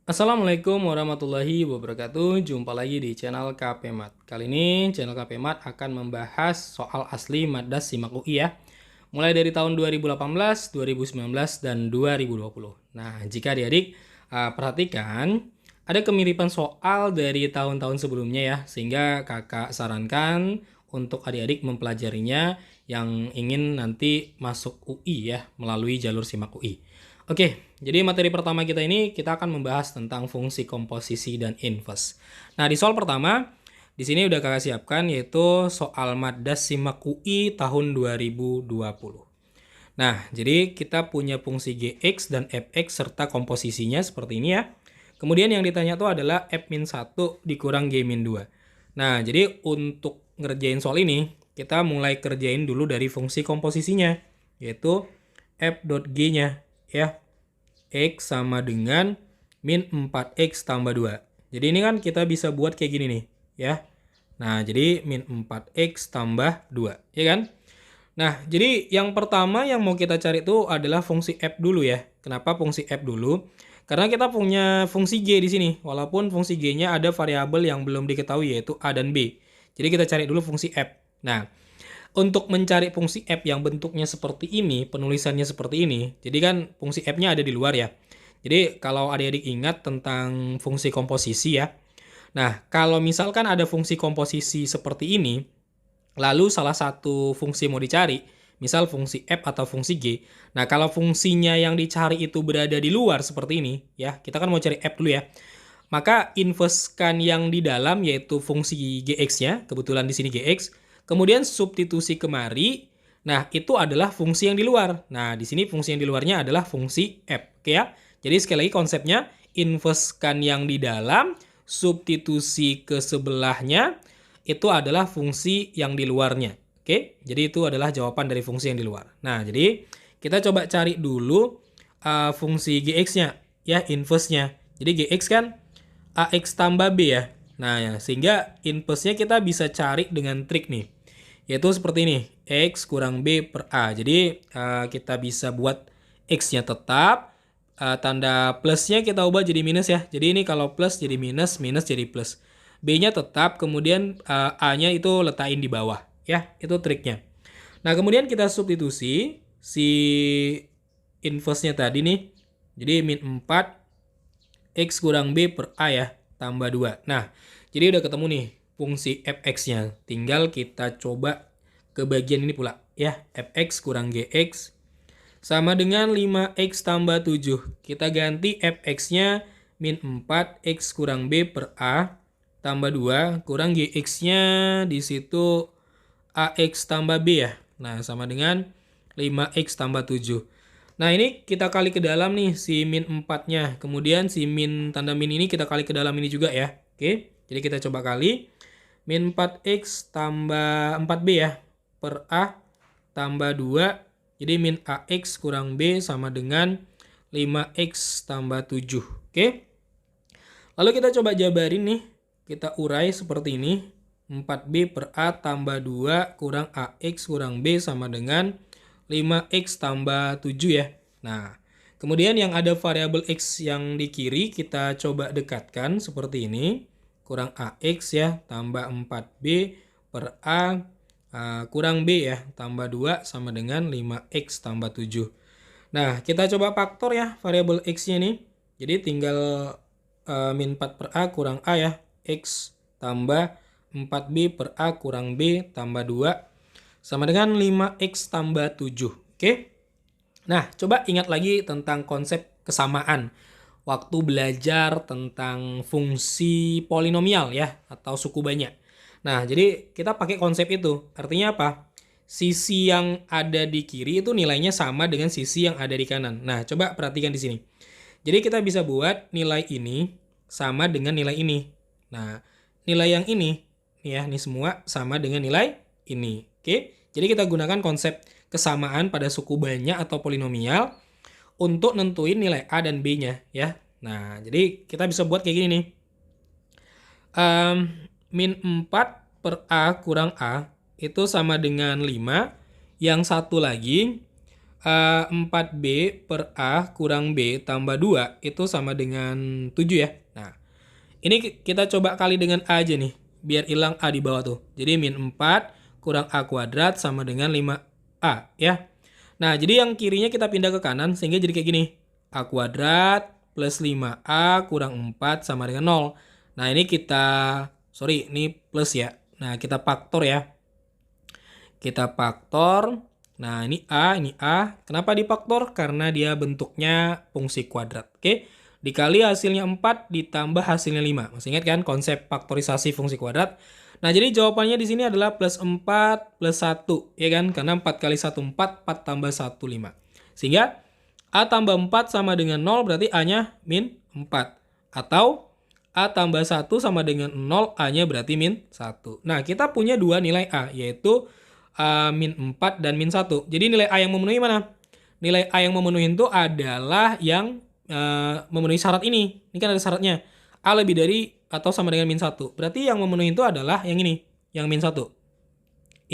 Assalamualaikum warahmatullahi wabarakatuh. Jumpa lagi di channel KP Mat. Kali ini channel KP Mat akan membahas soal asli Maddas Simak UI ya. Mulai dari tahun 2018, 2019, dan 2020. Nah, jika adik-adik perhatikan, ada kemiripan soal dari tahun-tahun sebelumnya ya. Sehingga kakak sarankan untuk adik-adik mempelajarinya yang ingin nanti masuk UI ya, melalui jalur Simak UI. Oke, jadi materi pertama kita ini kita akan membahas tentang fungsi komposisi dan inverse. Nah, di soal pertama, di sini udah kakak siapkan yaitu soal Maddas Simak UI tahun 2020. Nah, jadi kita punya fungsi Gx dan Fx serta komposisinya seperti ini ya. Kemudian yang ditanya itu adalah F-1 dikurang G-2. Nah, jadi untuk ngerjain soal ini, kita mulai kerjain dulu dari fungsi komposisinya, yaitu F.G-nya ya. X sama dengan min 4X tambah 2. Jadi ini kan kita bisa buat kayak gini nih ya. Nah, jadi min 4X tambah 2, ya kan? Nah, jadi yang pertama yang mau kita cari itu adalah fungsi F dulu ya. Kenapa fungsi F dulu? Karena kita punya fungsi G di sini. Walaupun fungsi G-nya ada variabel yang belum diketahui yaitu A dan B. Jadi kita cari dulu fungsi F. Nah, untuk mencari fungsi F yang bentuknya seperti ini, penulisannya seperti ini, jadi kan fungsi F-nya ada di luar ya. Jadi kalau adik-adik ingat tentang fungsi komposisi ya. Nah, kalau misalkan ada fungsi komposisi seperti ini, lalu salah satu fungsi mau dicari, misal fungsi F atau fungsi G. Nah, kalau fungsinya yang dicari itu berada di luar seperti ini, ya, kita kan mau cari F dulu ya. Maka inversekan yang di dalam yaitu fungsi Gx-nya, kebetulan di sini Gx, kemudian substitusi kemari, nah itu adalah fungsi yang di luar. Nah, di sini fungsi yang di luarnya adalah fungsi F, oke ya. Jadi sekali lagi konsepnya, inversekan yang di dalam, substitusi ke sebelahnya, itu adalah fungsi yang di luarnya. Oke, jadi itu adalah jawaban dari fungsi yang di luar. Nah, jadi kita coba cari dulu fungsi Gx-nya, ya, inverse-nya. Jadi Gx kan AX tambah B ya. Nah, ya, sehingga inverse-nya kita bisa cari dengan trik nih. Yaitu seperti ini, X kurang B per A. Jadi kita bisa buat X-nya tetap, tanda plusnya kita ubah jadi minus ya. Jadi ini kalau plus jadi minus, minus jadi plus. B-nya tetap, kemudian A-nya itu letakin di bawah. Ya, itu triknya. Nah, kemudian kita substitusi si inverse-nya tadi nih. Jadi min 4 X kurang B per A ya, tambah 2. Nah, jadi udah ketemu nih fungsi fx-nya. Tinggal kita coba ke bagian ini pula ya. Fx kurang Gx sama dengan 5x tambah 7. Kita ganti fx-nya min 4x kurang B per A tambah 2 kurang Gx-nya di situ AX tambah B ya. Nah, sama dengan 5x tambah 7. Nah, ini kita kali ke dalam nih si min 4-nya. Kemudian si min tanda min ini kita kali ke dalam ini juga ya. Oke, jadi kita coba kali. Min 4x tambah 4b ya. Per A tambah 2. Jadi min AX kurang B sama dengan 5x tambah 7. Oke. Lalu kita coba jabarin nih. Kita urai seperti ini. 4b per A tambah 2 kurang AX kurang B sama dengan 5x tambah 7 ya. Nah, kemudian yang ada variabel X yang di kiri kita coba dekatkan seperti ini. Kurang AX ya, tambah 4B per A kurang B ya, tambah 2 sama dengan 5x tambah 7. Nah, kita coba faktor ya variabel X-nya nih. Jadi tinggal min 4 per A kurang A ya, X tambah 4B per A kurang B tambah 2 sama dengan 5x tambah 7. Oke? Nah, coba ingat lagi tentang konsep kesamaan waktu belajar tentang fungsi polinomial ya, atau suku banyak. Nah, jadi kita pakai konsep itu. Artinya apa? Sisi yang ada di kiri itu nilainya sama dengan sisi yang ada di kanan. Nah, coba perhatikan di sini. Jadi kita bisa buat nilai ini sama dengan nilai ini. Nah, nilai yang ini, ya, ini semua sama dengan nilai ini. Oke, jadi kita gunakan konsep kesamaan pada suku banyak atau polinomial untuk nentuin nilai A dan B-nya ya. Nah, jadi kita bisa buat kayak gini nih. Min 4 per A kurang A itu sama dengan 5. Yang satu lagi 4B per A kurang B tambah 2 itu sama dengan 7 ya. Nah, ini kita coba kali dengan A aja nih, biar hilang A di bawah tuh. Jadi min 4 kurang A kuadrat sama dengan 5A ya. Nah, jadi yang kirinya kita pindah ke kanan sehingga jadi kayak gini. A kuadrat plus 5A kurang 4 sama dengan 0. Nah, ini ini plus ya. Nah, kita faktor ya. Kita faktor. Nah, ini A, ini A. Kenapa difaktor? Karena dia bentuknya fungsi kuadrat. Oke. Dikali hasilnya 4 ditambah hasilnya 5. Masih ingat kan konsep faktorisasi fungsi kuadrat? Nah, jadi jawabannya di sini adalah plus 4 plus 1. Ya kan? Karena 4 kali 1, 4. 4 tambah 1, 5. Sehingga A tambah 4 sama dengan 0 berarti A-nya min 4. Atau A tambah 1 sama dengan 0, A-nya berarti min 1. Nah, kita punya dua nilai A, yaitu min 4 dan min 1. Jadi nilai A yang memenuhi mana? Nilai A yang memenuhi itu adalah yang memenuhi syarat ini. Ini kan ada syaratnya. A lebih dari atau sama dengan min 1. Berarti yang memenuhi itu adalah yang ini, yang min 1.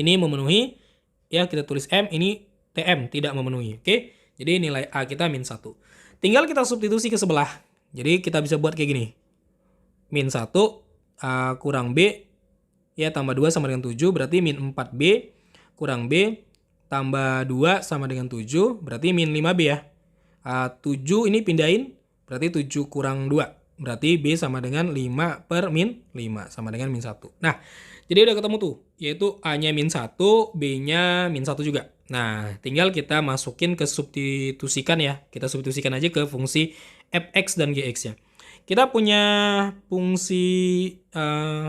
Ini memenuhi, ya kita tulis M, ini TM, tidak memenuhi. Oke? Jadi nilai A kita min 1. Tinggal kita substitusi ke sebelah. Jadi kita bisa buat kayak gini. Min 1 A kurang B, ya tambah 2 sama dengan 7, berarti min 4B kurang B tambah 2 sama dengan 7, berarti min 5B ya. 7 ini pindahin, berarti 7 kurang 2. Berarti B sama dengan 5 per min 5, sama dengan min 1. Nah, jadi udah ketemu tuh, yaitu A-nya min 1, B-nya min 1 juga. Nah, tinggal kita masukin ke substitusikan ya. Kita substitusikan aja ke fungsi fx dan gx-nya. Kita punya fungsi,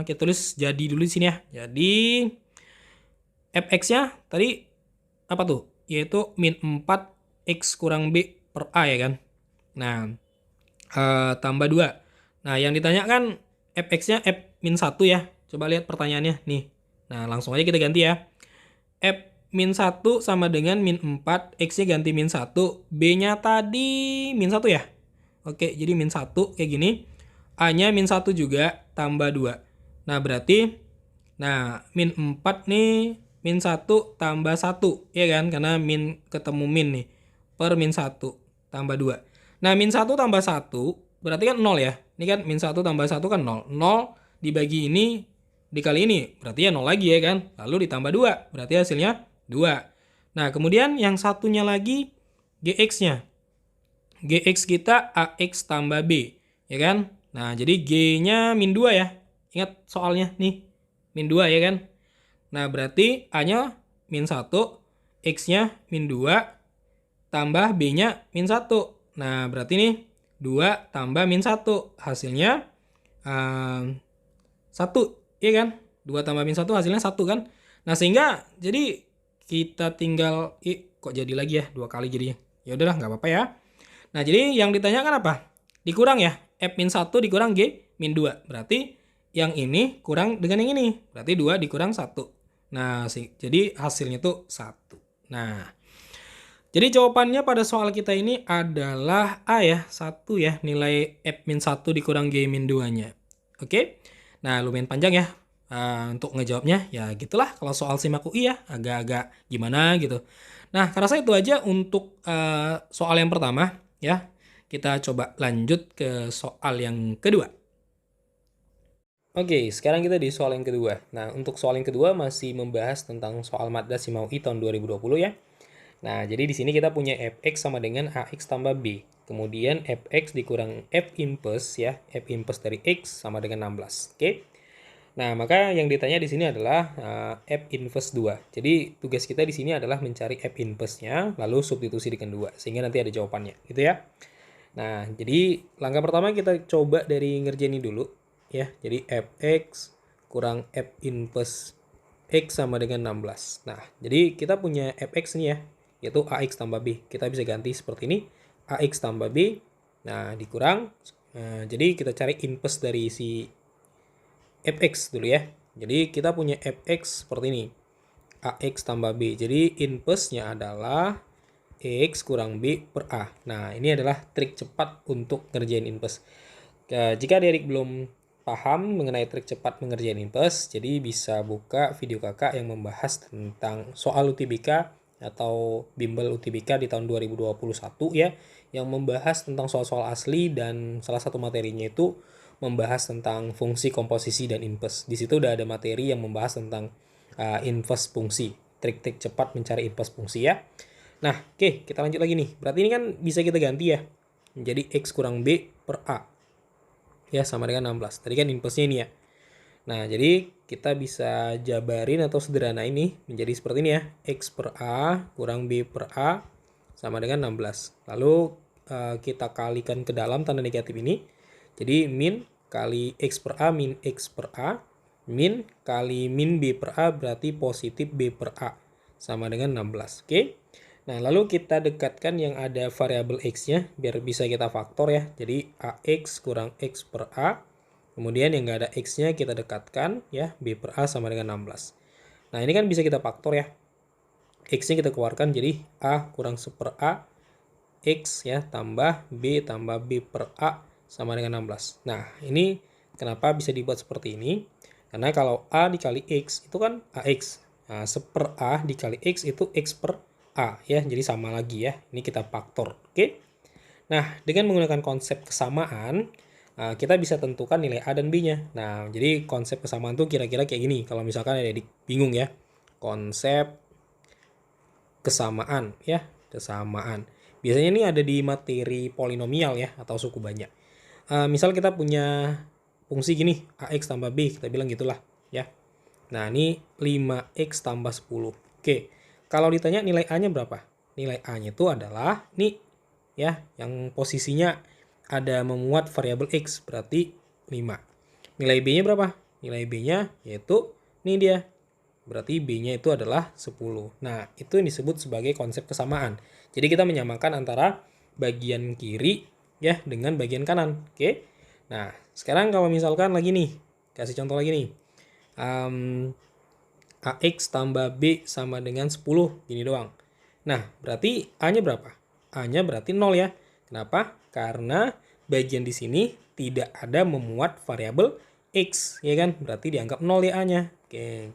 kita tulis jadi dulu di sini ya. Jadi fx-nya tadi apa tuh? Yaitu min 4x kurang b per a ya kan. Nah, tambah 2. Nah, yang ditanyakan fx-nya f min 1 ya. Coba lihat pertanyaannya nih. Nah, langsung aja kita ganti ya. F min 1 sama dengan min 4, x-nya ganti min 1, b-nya tadi min 1 ya. Oke, jadi min 1 kayak gini. A-nya min 1 juga, tambah 2. Nah, berarti, min 4 nih, min 1 tambah 1. Ya kan? Karena min ketemu min nih. Per min 1 tambah 2. Nah, min 1 tambah 1, berarti kan 0 ya. Ini kan min 1 tambah 1 kan 0. 0 dibagi ini, dikali ini, berarti ya 0 lagi ya kan. Lalu ditambah 2, berarti hasilnya 2. Nah, kemudian yang satunya lagi gx-nya. Gx kita ax tambah b, ya kan? Nah, jadi g-nya min 2 ya. Ingat soalnya nih, min 2 ya kan? Nah, berarti a-nya min 1, x-nya min 2, tambah b-nya min 1. Nah, berarti nih 2 tambah min 1, hasilnya 1, ya kan? 2 tambah min 1 hasilnya 1 kan? Nah, sehingga jadi kita tinggal, kok jadi lagi ya 2 kali jadinya. Ya udahlah, nggak apa-apa ya. Nah, jadi yang ditanyakan apa? Dikurang ya. F min 1 dikurang G min 2. Berarti yang ini kurang dengan yang ini. Berarti 2 dikurang 1. Nah, jadi hasilnya tuh 1. Nah, jadi jawabannya pada soal kita ini adalah A ya. 1 ya. Nilai F min 1 dikurang G min 2-nya. Oke? Nah, lumayan panjang ya. Untuk ngejawabnya ya gitulah kalau soal SIMAK UI ya, agak-agak gimana gitu. Nah, karena itu aja untuk soal yang pertama ya. Kita coba lanjut ke soal yang kedua. Oke, sekarang kita di soal yang kedua. Nah, untuk soal yang kedua masih membahas tentang soal Madda SIMAK UI tahun 2020 ya. Nah, jadi di sini kita punya fx sama dengan ax tambah b. Kemudian fx dikurang f inverse ya, f inverse dari x sama dengan 16. Oke. Nah, maka yang ditanya di sini adalah f inverse 2. Jadi tugas kita di sini adalah mencari f inverse-nya lalu substitusi dengan 2 sehingga nanti ada jawabannya, gitu ya. Nah, jadi langkah pertama kita coba dari ngerjain ini dulu ya. Jadi fx kurang f inverse x sama dengan 16. Nah, jadi kita punya fx nih ya, yaitu ax tambah b. Kita bisa ganti seperti ini, ax tambah b. Nah, dikurang. Nah, jadi kita cari inverse dari si fx dulu ya. Jadi kita punya fx seperti ini, ax tambah b. Jadi inverse-nya adalah x kurang b per a. Nah, ini adalah trik cepat untuk ngerjain inverse. Jika adik belum paham mengenai trik cepat mengerjain inverse, jadi bisa buka video kakak yang membahas tentang soal UTBK atau Bimbel UTBK di tahun 2021 ya, yang membahas tentang soal-soal asli, dan salah satu materinya itu membahas tentang fungsi, komposisi, dan inverse. Di situ udah ada materi yang membahas tentang inverse fungsi, trik-trik cepat mencari inverse fungsi ya. Nah, oke, kita lanjut lagi nih. Berarti ini kan bisa kita ganti ya, menjadi X kurang B per A. Ya, sama dengan 16. Tadi kan inverse-nya ini ya. Nah, jadi kita bisa jabarin atau sederhana ini menjadi seperti ini ya. X per A kurang B per A sama dengan 16. Lalu kita kalikan ke dalam tanda negatif ini. Jadi min kali X per A min X per A. Min kali min B per A berarti positif B per A. Sama dengan 16. Oke. Nah, lalu kita dekatkan yang ada variabel X-nya biar bisa kita faktor ya. Jadi AX kurang X per A. Kemudian yang nggak ada X-nya kita dekatkan ya, B per A sama dengan 16. Nah, ini kan bisa kita faktor ya. X-nya kita keluarkan jadi A kurang 1 per A X ya tambah B per A sama dengan 16. Nah, ini kenapa bisa dibuat seperti ini? Karena kalau A dikali X itu kan AX. Nah, 1 per A dikali X itu X per A ya, jadi sama lagi ya. Ini kita faktor, oke? Nah, dengan menggunakan konsep kesamaan, kita bisa tentukan nilai A dan B-nya. Nah, jadi konsep kesamaan tuh kira-kira kayak gini. Kalau misalkan ada adik bingung ya, konsep kesamaan ya, kesamaan. Biasanya ini ada di materi polinomial ya, atau suku banyak. Misal kita punya fungsi gini, AX tambah B, kita bilang gitulah ya. Nah, ini 5X tambah 10. Oke, kalau ditanya nilai A-nya berapa? Nilai A-nya itu adalah nih ya, yang posisinya ada memuat variabel X, berarti 5. Nilai B-nya berapa? Nilai B-nya yaitu nih dia. Berarti B-nya itu adalah 10. Nah, itu yang disebut sebagai konsep kesamaan. Jadi kita menyamakan antara bagian kiri ya dengan bagian kanan. Oke. Nah, sekarang kalau misalkan lagi nih, kasih contoh lagi nih. AX tambah B sama dengan 10, gini doang. Nah, berarti A-nya berapa? A-nya berarti 0 ya. Kenapa? Karena bagian di sini tidak ada memuat variabel X, ya kan? Berarti dianggap 0 ya A-nya. Oke.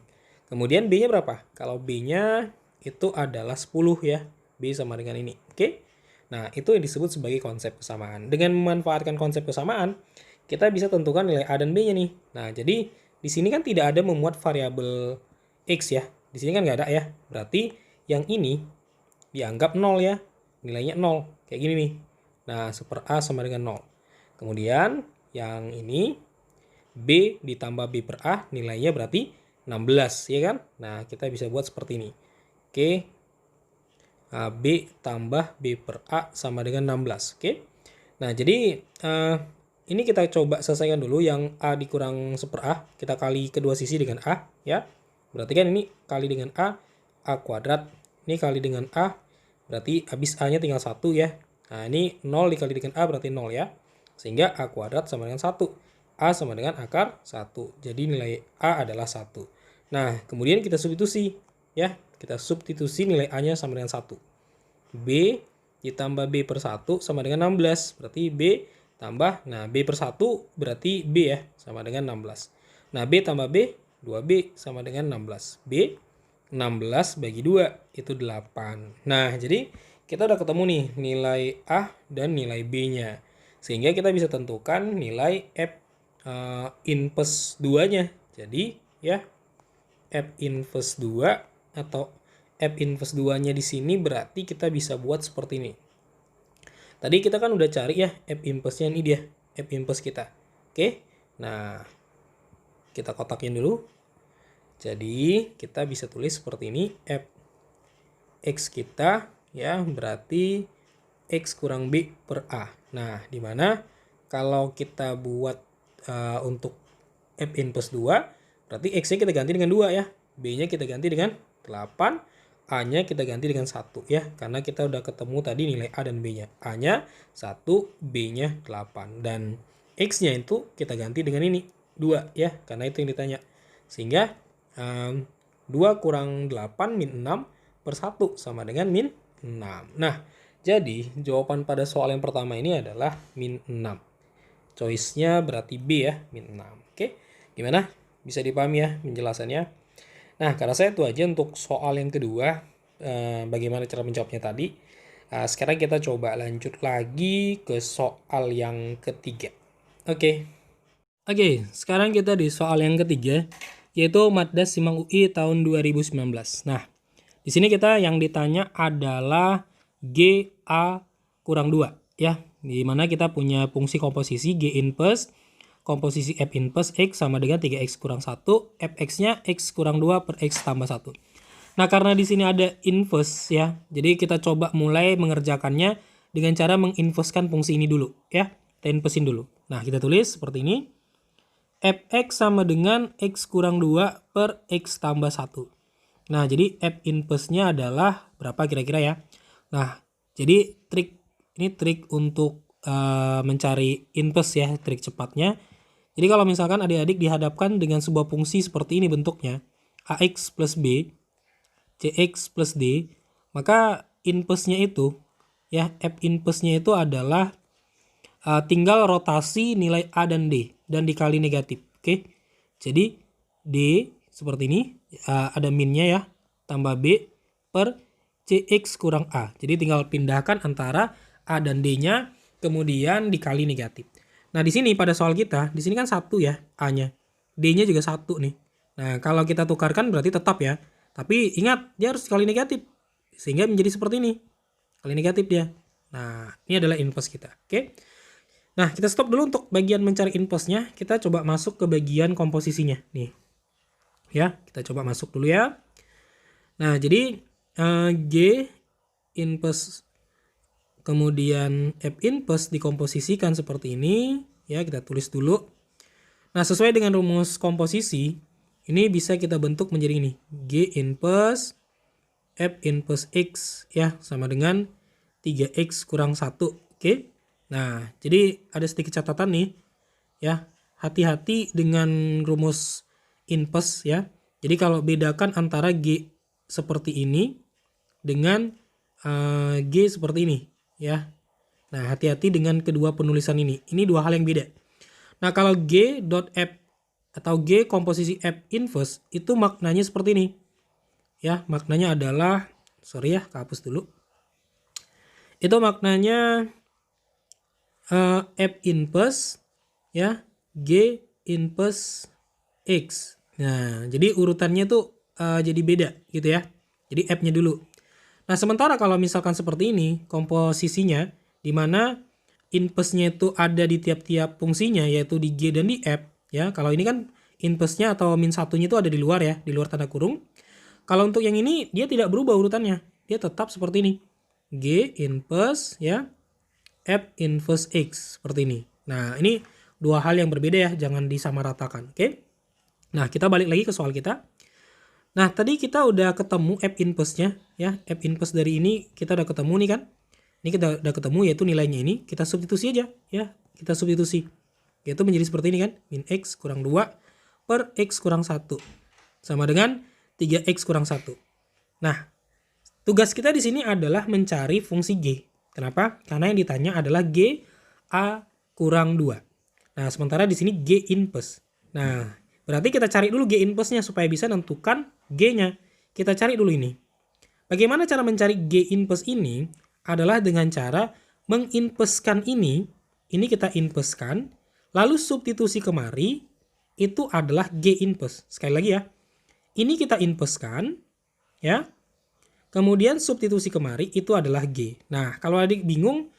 Kemudian B-nya berapa? Kalau B-nya itu adalah 10 ya. B sama dengan ini. Oke. Nah, itu yang disebut sebagai konsep kesamaan. Dengan memanfaatkan konsep kesamaan, kita bisa tentukan nilai A dan B-nya nih. Nah, jadi di sini kan tidak ada memuat variabel X ya. Di sini kan nggak ada ya. Berarti yang ini dianggap 0 ya. Nilainya 0. Kayak gini nih. Nah, 1 per A sama dengan 0. Kemudian yang ini B ditambah B per A nilainya berarti 16 ya kan. Nah, kita bisa buat seperti ini. Oke. B tambah B per A sama dengan 16. Oke. Nah, jadi ini kita coba selesaikan dulu yang A dikurang 1 per A. Kita kali kedua sisi dengan A ya. Berarti kan ini kali dengan A kuadrat. Ini kali dengan A, berarti habis A-nya tinggal 1 ya. Nah, ini 0 dikali dengan A berarti 0 ya. Sehingga A kuadrat sama dengan 1. A sama dengan akar 1. Jadi nilai A adalah 1. Nah, kemudian kita substitusi ya. Kita substitusi nilai A-nya sama dengan 1. B ditambah B per 1 sama dengan 16. Berarti B tambah, nah B per 1 berarti B ya, sama dengan 16. Nah, B tambah B, 2B sama dengan 16. B 16 bagi 2 itu 8. Nah, jadi kita udah ketemu nih nilai A dan nilai B-nya. Sehingga kita bisa tentukan nilai F inverse 2-nya. Jadi ya F inverse 2 atau F inverse 2-nya di sini berarti kita bisa buat seperti ini. Tadi kita kan udah cari ya F inverse-nya, ini dia F inverse kita. Oke. Nah, kita kotakin dulu. Jadi kita bisa tulis seperti ini, F X kita ya berarti X kurang B per A. Nah, dimana kalau kita buat untuk F inverse 2, berarti X-nya kita ganti dengan 2 ya. B-nya kita ganti dengan 8, A-nya kita ganti dengan 1 ya. Karena kita udah ketemu tadi nilai A dan B-nya. A-nya 1, B-nya 8. Dan X-nya itu kita ganti dengan ini, 2 ya. Karena itu yang ditanya. Sehingga 2 kurang 8 min 6 per 1 sama dengan min 6. Nah, jadi jawaban pada soal yang pertama ini adalah min 6. Choice-nya berarti B ya, min 6. Oke, gimana? Bisa dipahami ya penjelasannya? Nah, karena saya itu aja untuk soal yang kedua. bagaimana cara menjawabnya tadi. Sekarang kita coba lanjut lagi ke soal yang ketiga. Oke. Oke, sekarang kita di soal yang ketiga, yaitu Maddas Simang UI tahun 2019. Nah, di sini kita yang ditanya adalah GA kurang 2, ya. Di mana kita punya fungsi komposisi G inverse, komposisi F inverse X sama dengan 3X kurang 1, Fx-nya X kurang 2 per X tambah 1. Nah, karena di sini ada inverse ya, jadi kita coba mulai mengerjakannya dengan cara menginverskan fungsi ini dulu ya. Kita inversein dulu. Nah, kita tulis seperti ini. Fx sama dengan X kurang 2 per X tambah 1. Nah, jadi F inverse-nya adalah berapa kira-kira ya? Nah, jadi ini trik untuk mencari inverse ya, trik cepatnya. Jadi kalau misalkan adik-adik dihadapkan dengan sebuah fungsi seperti ini bentuknya, AX plus B, CX plus D, maka inverse-nya itu ya, F inverse-nya itu adalah tinggal rotasi nilai A dan D dan dikali negatif. Oke. Jadi D seperti ini, ada minnya ya, tambah B per CX kurang A. Jadi tinggal pindahkan antara A dan D-nya kemudian dikali negatif. Nah, di sini pada soal kita, di sini kan 1 ya A-nya. D-nya juga 1 nih. Nah, kalau kita tukarkan berarti tetap ya. Tapi ingat, dia harus dikali negatif. Sehingga menjadi seperti ini. Kali negatif dia. Nah, ini adalah inverse kita. Oke. Nah, kita stop dulu untuk bagian mencari inverse-nya. Kita coba masuk ke bagian komposisinya. Nih. Ya, kita coba masuk dulu ya. Nah, jadi G inverse kemudian F inverse dikomposisikan seperti ini. Ya, kita tulis dulu. Nah, sesuai dengan rumus komposisi, ini bisa kita bentuk menjadi ini. G inverse F inverse X ya, sama dengan 3X kurang 1. Oke. Nah, jadi ada sedikit catatan nih. Ya, hati-hati dengan rumus inverse ya. Jadi kalau bedakan antara G seperti ini dengan G seperti ini ya. Nah, hati-hati dengan kedua penulisan ini. Ini dua hal yang beda. Nah, kalau G dot F atau G komposisi F inverse itu maknanya seperti ini. Ya, maknanya adalah, sorry ya, hapus dulu. Itu maknanya F inverse ya, G inverse X. Nah, jadi urutannya tuh jadi beda gitu ya. Jadi F-nya dulu. Nah, sementara kalau misalkan seperti ini komposisinya, di mana inverse-nya itu ada di tiap-tiap fungsinya, yaitu di G dan di F ya. Kalau ini kan inverse-nya atau min satunya itu ada di luar ya, di luar tanda kurung. Kalau untuk yang ini dia tidak berubah urutannya, dia tetap seperti ini. G inverse ya, F inverse X seperti ini. Nah, ini dua hal yang berbeda ya, jangan disamaratakan. Oke. Nah, kita balik lagi ke soal kita. Nah, tadi kita udah ketemu F inverse-nya ya. F inverse dari ini kita udah ketemu nih kan. Ini kita udah ketemu, yaitu nilainya ini kita substitusi aja ya. Kita substitusi. Yaitu menjadi seperti ini kan. Min X kurang 2 per X kurang 1 sama dengan 3X kurang 1. Nah, tugas kita di sini adalah mencari fungsi G. Kenapa? Karena yang ditanya adalah G A kurang 2. Nah, sementara di sini G inverse. Nah, berarti kita cari dulu G inverse-nya supaya bisa menentukan G-nya. Kita cari dulu ini. Bagaimana cara mencari G inverse ini? Adalah dengan cara menginverskan ini kita inverskan, lalu substitusi kemari, itu adalah G inverse. Sekali lagi ya. Ini kita inverskan, ya. Kemudian substitusi kemari itu adalah G. Nah, kalau adik bingung,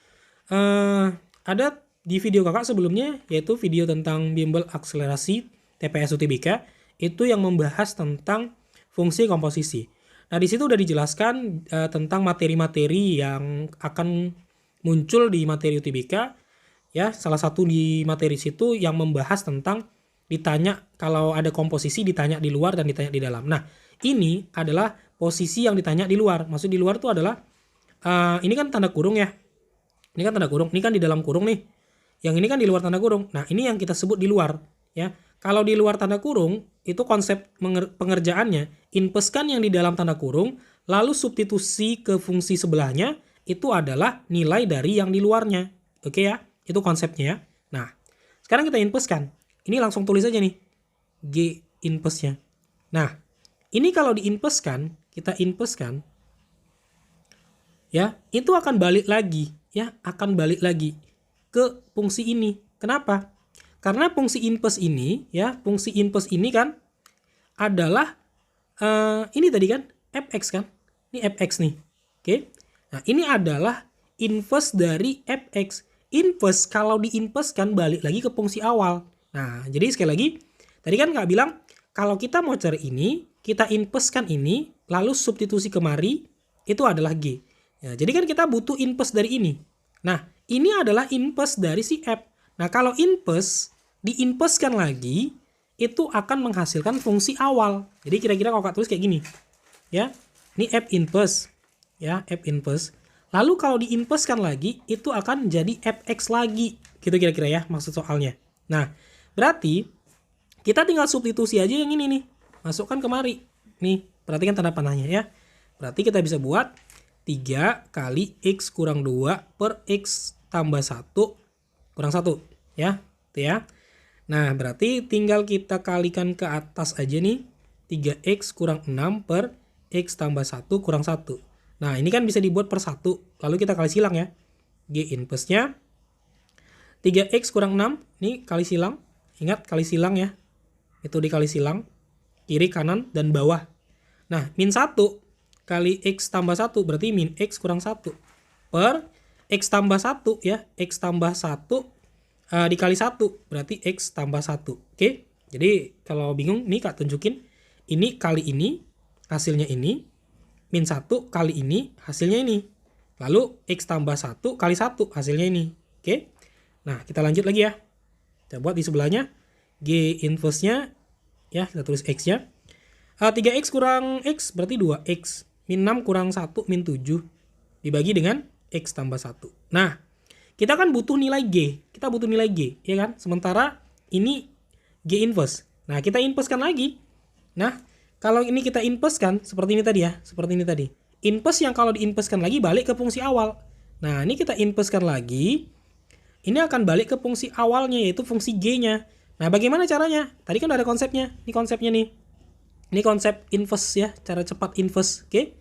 ada di video kakak sebelumnya, yaitu video tentang bimbel akselerasi TPS UTBK, itu yang membahas tentang fungsi komposisi. Nah, di situ udah dijelaskan tentang materi-materi yang akan muncul di materi UTBK. Ya, salah satu di materi situ yang membahas tentang ditanya kalau ada komposisi ditanya di luar dan ditanya di dalam. Nah, ini adalah posisi yang ditanya di luar. Maksud di luar itu adalah ini kan tanda kurung ya. Ini kan tanda kurung, ini kan di dalam kurung nih. Yang ini kan di luar tanda kurung. Nah, ini yang kita sebut di luar ya. Kalau di luar tanda kurung, itu konsep pengerjaannya, inverskan yang di dalam tanda kurung, lalu substitusi ke fungsi sebelahnya, itu adalah nilai dari yang di luarnya. Oke ya, itu konsepnya ya. Nah, sekarang kita inverskan. Ini langsung tulis aja nih, G inverse-nya. Nah, ini kalau diinverskan, kita inverskan, ya, itu akan balik lagi, ya, akan balik lagi ke fungsi ini. Kenapa? Karena fungsi inverse ini, ya, fungsi inverse ini kan adalah ini tadi kan fx kan, ini fx nih, oke. Nah ini adalah inverse dari fx. Inverse kalau di-inverse kan balik lagi ke fungsi awal. Nah jadi sekali lagi, tadi kan nggak bilang kalau kita mau cari ini, kita inverse kan ini, lalu substitusi kemari, itu adalah g. Ya, jadi kan kita butuh inverse dari ini. Nah ini adalah inverse dari si f. Nah kalau inverse di-inverse kan lagi, itu akan menghasilkan fungsi awal. Jadi kira-kira kalau Kak tulis kayak gini. Ya. Ini f inverse. Ya, f inverse. Lalu kalau di-inverse kan lagi, itu akan jadi fx lagi. Gitu kira-kira ya maksud soalnya. Nah, berarti kita tinggal substitusi aja yang ini nih. Masukkan kemari. Nih, perhatikan tanda panahnya ya. Berarti kita bisa buat 3 kali x kurang 2 per x tambah 1 kurang 1. Ya, itu ya. Nah, berarti tinggal kita kalikan ke atas aja nih. 3x kurang 6 per x tambah 1 kurang 1. Nah, ini kan bisa dibuat per 1. Lalu kita kali silang ya. G inverse-nya 3x kurang 6. Ini kali silang. Ingat kali silang ya. Itu dikali silang. Kiri, kanan, dan bawah. Nah, min 1 kali x tambah 1 berarti min x kurang 1. Per x tambah 1 ya. X tambah 1 dikali 1 berarti x tambah 1. Oke? Jadi kalau bingung nih Kak tunjukin. Ini kali ini hasilnya ini. Min 1 kali ini hasilnya ini. Lalu x tambah 1 kali 1 hasilnya ini. Oke? Nah kita lanjut lagi ya. Kita buat di sebelahnya. G inverse-nya ya kita tulis x-nya. 3x kurang x berarti 2x. Min 6 kurang 1 min 7. Dibagi dengan x tambah 1. Nah kita kan butuh nilai G. Kita butuh nilai G, ya kan? Sementara ini G inverse. Nah, kita inverse kan lagi. Nah, kalau ini kita inverse kan, seperti ini tadi ya. Seperti ini tadi. Inverse yang kalau di-inverse kan lagi, balik ke fungsi awal. Nah, ini kita inverse kan lagi. Ini akan balik ke fungsi awalnya, yaitu fungsi G-nya. Nah, bagaimana caranya? Tadi kan udah ada konsepnya. Ini konsepnya nih. Ini konsep inverse ya. Cara cepat inverse, oke?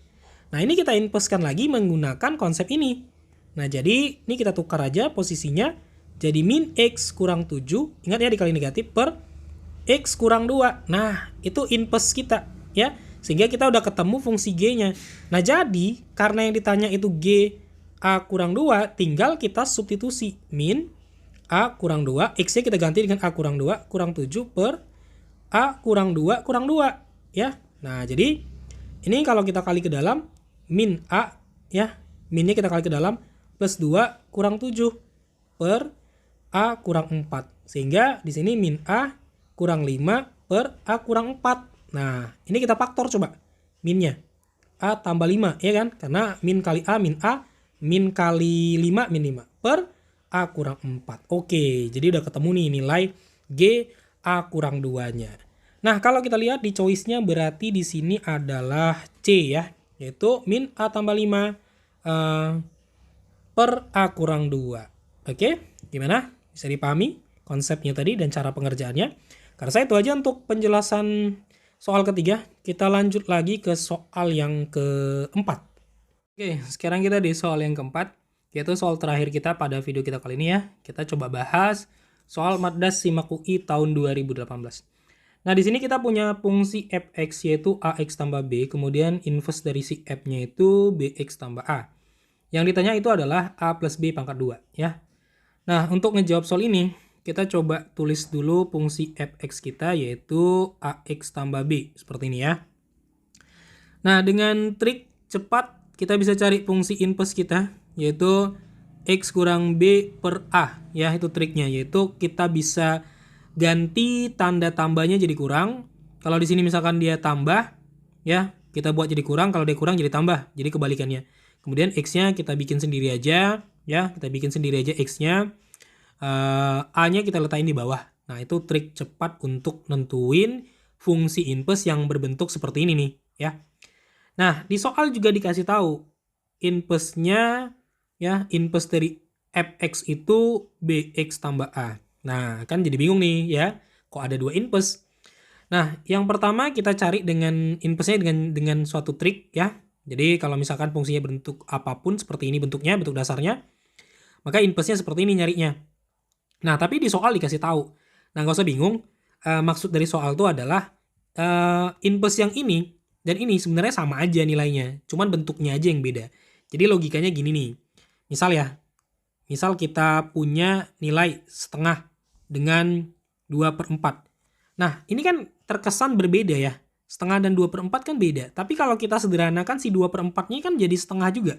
Nah, ini kita inverse kan lagi menggunakan konsep ini. Nah, jadi ini kita tukar aja posisinya. Jadi min x kurang 7. Ingat ya dikali negatif per x kurang 2. Nah, itu inverse kita. Ya, sehingga kita udah ketemu fungsi g-nya. Nah, jadi karena yang ditanya itu g a kurang 2. Tinggal kita substitusi. Min a kurang 2. X-nya kita ganti dengan a kurang 2. Kurang 7 per a kurang 2 kurang 2. Ya, nah jadi ini kalau kita kali ke dalam. Min a ya. Minnya kita kali ke dalam. Plus 2 kurang 7 per A kurang 4. Sehingga di sini min A kurang 5 per A kurang 4. Nah, ini kita faktor coba. Minnya. A tambah 5, ya kan? Karena min kali A, min kali 5, min 5. Per A kurang 4. Oke, jadi udah ketemu nih nilai G A kurang 2-nya. Nah, kalau kita lihat di choice-nya berarti di sini adalah C ya. Yaitu min A tambah 5 per A kurang 2. Oke, gimana? Bisa dipahami konsepnya tadi dan cara pengerjaannya? Karena saya itu aja untuk penjelasan soal ketiga. Kita lanjut lagi ke soal yang keempat. Oke, sekarang kita di soal yang keempat. Yaitu soal terakhir kita pada video kita kali ini ya. Kita coba bahas soal Maddas SIMAK UI tahun 2018. Nah, di sini kita punya fungsi fx yaitu ax tambah b. Kemudian inverse dari si f-nya itu bx tambah a. Yang ditanya itu adalah A plus B pangkat 2 ya. Nah, untuk ngejawab soal ini, kita coba tulis dulu fungsi fx kita yaitu ax tambah b. Seperti ini ya. Nah, dengan trik cepat kita bisa cari fungsi inverse kita yaitu x kurang b per a. Ya, itu triknya yaitu kita bisa ganti tanda tambahnya jadi kurang. Kalau di sini misalkan dia tambah ya, kita buat jadi kurang. Kalau dia kurang jadi tambah. Jadi kebalikannya. Kemudian x-nya kita bikin sendiri aja, ya kita bikin sendiri aja x-nya, a-nya kita letakin di bawah. Nah itu trik cepat untuk nentuin fungsi inverse yang berbentuk seperti ini nih, ya. Nah di soal juga dikasih tahu inverse-nya, ya inverse dari fx itu bx tambah a. Nah kan jadi bingung nih, ya, kok ada dua inverse. Nah yang pertama kita cari dengan inverse-nya dengan suatu trik, ya. Jadi kalau misalkan fungsinya bentuk apapun seperti ini bentuknya, bentuk dasarnya, maka inverse-nya seperti ini nyarinya. Nah, tapi di soal dikasih tahu. Nah, nggak usah bingung. Maksud dari soal itu adalah inverse yang ini dan ini sebenarnya sama aja nilainya, cuman bentuknya aja yang beda. Jadi logikanya gini nih. Misal kita punya nilai setengah dengan 2/4. Nah, ini kan terkesan berbeda ya. Setengah dan 2/4 kan beda. Tapi kalau kita sederhanakan si 2/4-nya kan jadi setengah juga.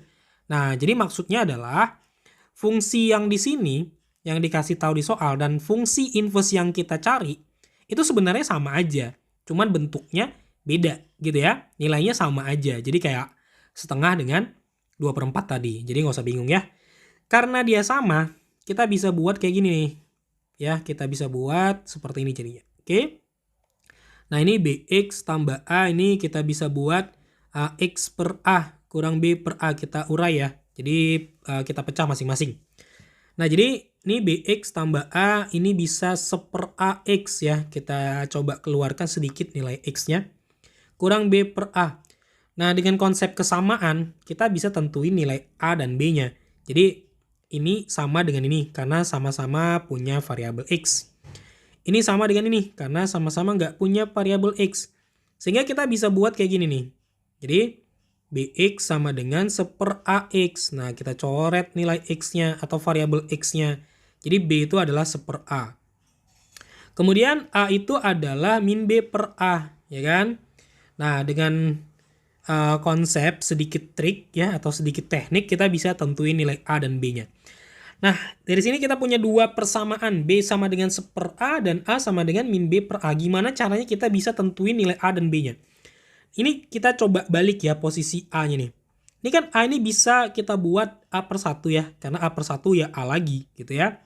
Nah, jadi maksudnya adalah fungsi yang di sini yang dikasih tahu di soal dan fungsi inverse yang kita cari itu sebenarnya sama aja. Cuman bentuknya beda gitu ya. Nilainya sama aja. Jadi kayak setengah dengan 2/4 tadi. Jadi nggak usah bingung ya. Karena dia sama, kita bisa buat kayak gini nih. Ya, kita bisa buat seperti ini jadinya. Oke. Nah, ini BX tambah A, ini kita bisa buat X per A kurang B per A. Kita urai ya. Jadi kita pecah masing-masing. Nah, jadi ini BX tambah A, ini bisa 1/AX ya. Kita coba keluarkan sedikit nilai X-nya. Kurang B per A. Nah, dengan konsep kesamaan, kita bisa tentuin nilai A dan B-nya. Jadi, ini sama dengan ini, karena sama-sama punya variabel X. Ini sama dengan ini, karena sama-sama nggak punya variabel X. Sehingga kita bisa buat kayak gini nih. Jadi, BX sama dengan 1/AX. Nah, kita coret nilai X-nya atau variabel X-nya. Jadi, B itu adalah 1/A. Kemudian, A itu adalah min B per A, ya kan? Nah, dengan konsep sedikit trik ya atau sedikit teknik, kita bisa tentuin nilai A dan B-nya. Nah, dari sini kita punya dua persamaan. B sama dengan 1/A dan A sama dengan min B per A. Gimana caranya kita bisa tentuin nilai A dan B-nya? Ini kita coba balik ya posisi A-nya nih. Ini kan A ini bisa kita buat A per 1 ya. Karena A per 1 ya A lagi gitu ya.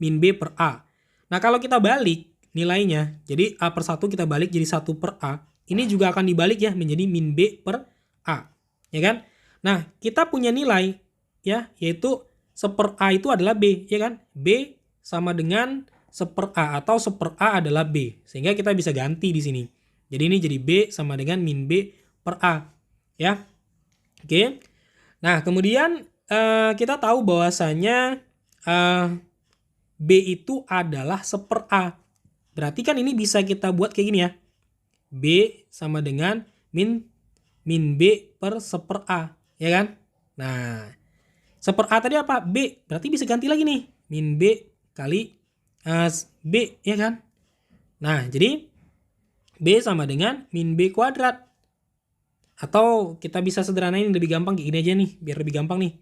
Min B per A. Nah, kalau kita balik nilainya, jadi A per 1 kita balik jadi 1/A. Ini juga akan dibalik ya menjadi min B per A. Ya kan? Nah, kita punya nilai ya, yaitu 1/A itu adalah B, ya kan? B sama dengan 1/A atau 1/A adalah B. Sehingga kita bisa ganti di sini. Jadi ini jadi B sama dengan min B per A. Ya. Oke. Nah, kemudian kita tahu bahwasanya B itu adalah 1/A. Berarti kan ini bisa kita buat kayak gini ya. B sama dengan min B per 1/A. Ya kan? Nah, 1/A tadi apa? B. Berarti bisa ganti lagi nih. Min B kali B. Ya kan? Nah, jadi B sama dengan min B kuadrat. Atau kita bisa sederhanain lebih gampang kayak gini aja nih. Biar lebih gampang nih.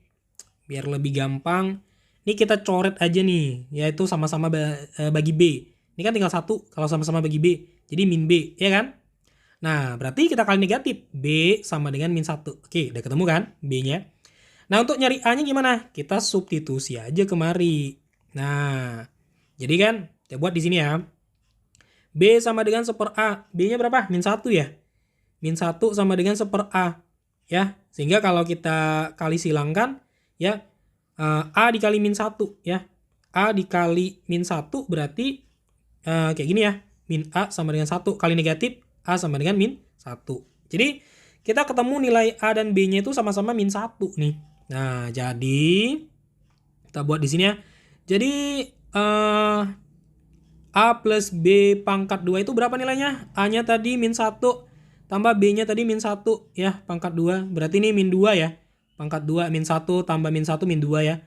Biar lebih gampang. Ini kita coret aja nih. Yaitu sama-sama bagi B. Ini kan tinggal 1 kalau sama-sama bagi B. Jadi min B. Ya kan? Nah, berarti kita kali negatif. B sama dengan min 1. Oke, udah ketemu kan B-nya? Nah, untuk nyari A-nya gimana? Kita substitusi aja kemari. Nah, jadi kan, kita buat di sini ya. B sama dengan 1/A. B-nya berapa? Min 1 ya? Min 1 sama dengan 1/A. Ya, sehingga kalau kita kali silangkan, ya, A dikali min 1 ya. A dikali min 1 berarti kayak gini ya. Min A sama dengan 1 kali negatif A sama dengan min 1. Jadi kita ketemu nilai A dan B-nya itu sama-sama min 1 nih. Nah, jadi kita buat di sini ya. Jadi A plus B pangkat 2 itu berapa nilainya? A-nya tadi min 1 tambah B-nya tadi min 1 ya, pangkat 2. Berarti ini min 2 ya. Pangkat 2 min 1 tambah min 1 min 2 ya.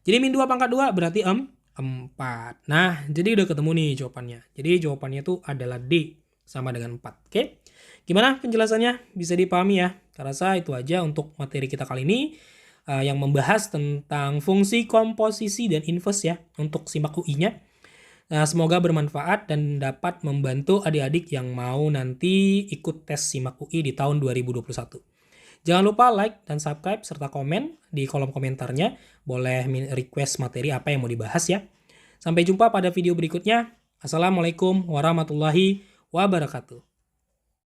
Jadi min 2 pangkat 2 berarti 4. Nah, jadi udah ketemu nih jawabannya. Jadi jawabannya itu adalah D sama dengan 4. Oke? Gimana penjelasannya? Bisa dipahami ya? Saya rasa itu aja untuk materi kita kali ini yang membahas tentang fungsi komposisi dan inverse ya untuk SIMAK UI-nya. Semoga bermanfaat dan dapat membantu adik-adik yang mau nanti ikut tes SIMAK UI di tahun 2021. Jangan lupa like dan subscribe serta komen di kolom komentarnya. Boleh request materi apa yang mau dibahas ya. Sampai jumpa pada video berikutnya. Assalamualaikum warahmatullahi wabarakatuh.